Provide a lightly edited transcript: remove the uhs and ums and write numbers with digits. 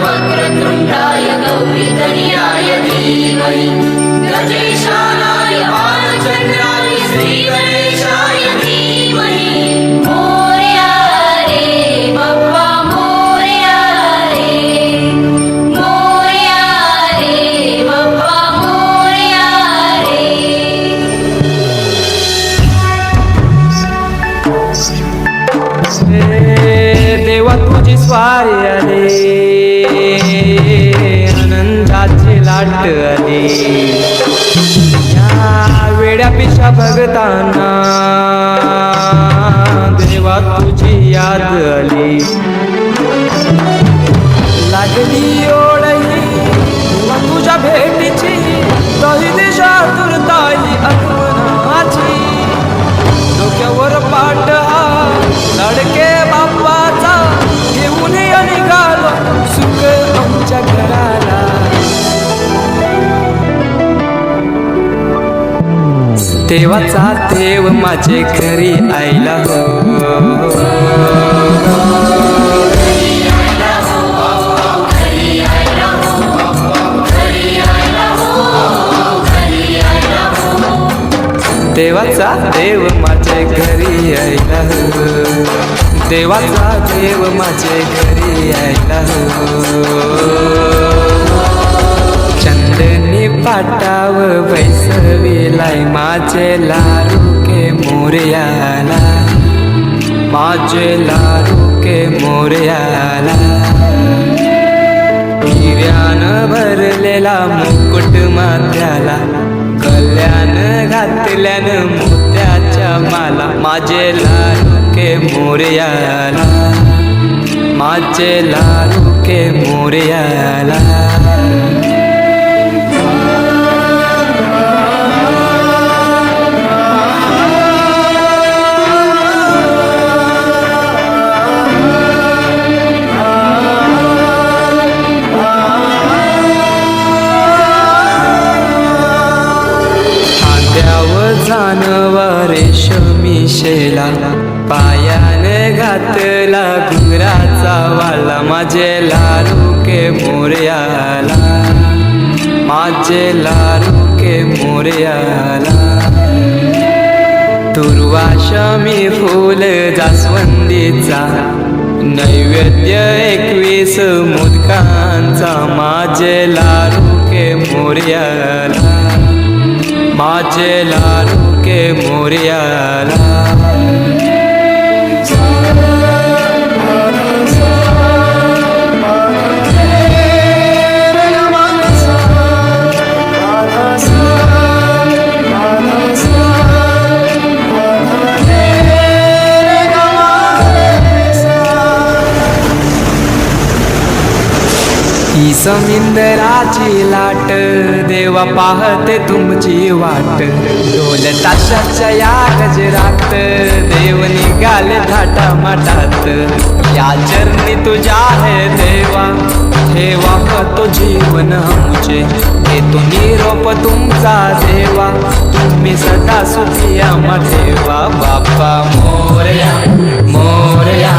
वक्रतुण्डाय गौरीतनयाय धीमहि गजेशानाय भालचन्द्राय श्रीगणेशाय धीमहि मोरया रे बाप्पा मोरया रे बाप्पा मोरया रे देवा तुझी स्वारी आले आनंदाची लाट आली या वेड्या पिशा भगतांना देवा तुझी याद आली लागली ओढही तुझ्या भेटीची दही दिशा तुरताई आगमनाची डोक्यावर पाट हा लडके बाप्पाचा घेऊन निघालो सुख आमच्या घराला देवाचा देव माझे घरी आयला हो देवाचा देव माझे घरी आयला हो देवाचा देव माझे घरी आयला हो चंदनी पाटाव बैसविलाय माझे लाडके मोरयाला माझे लाडके मोरयाला हिऱ्यानं भरलेला मुकुट माथ्याला कल्याण घातल्यानं मोत्याच्या माला माझे लाडके मोरयाला माझे लाडके मोरयाला रेशमी शेला पायाने घातला घुंगराचा वाला माझे लाडके मोरयाला माझे लाडके मोरयाला दुर्वाशमी फूल जास्वंदीचा नैवेद्य 21 मोदकांचा माझे लाडके मोरयाला माझे लाडके मोरयाला ही समिंदराची लाट देवा पाहते तुमची वाट ढोल ताशाच्या या गजरात देव निघाले थाटा माटात या चरणी तुझ्या है देवा ठेवा तो जीवन आमचे घेतो निरोप तुमचा देवा तुम्ही सदा सुखी आम्हा ठेवा बाप्पा मोरया मोरया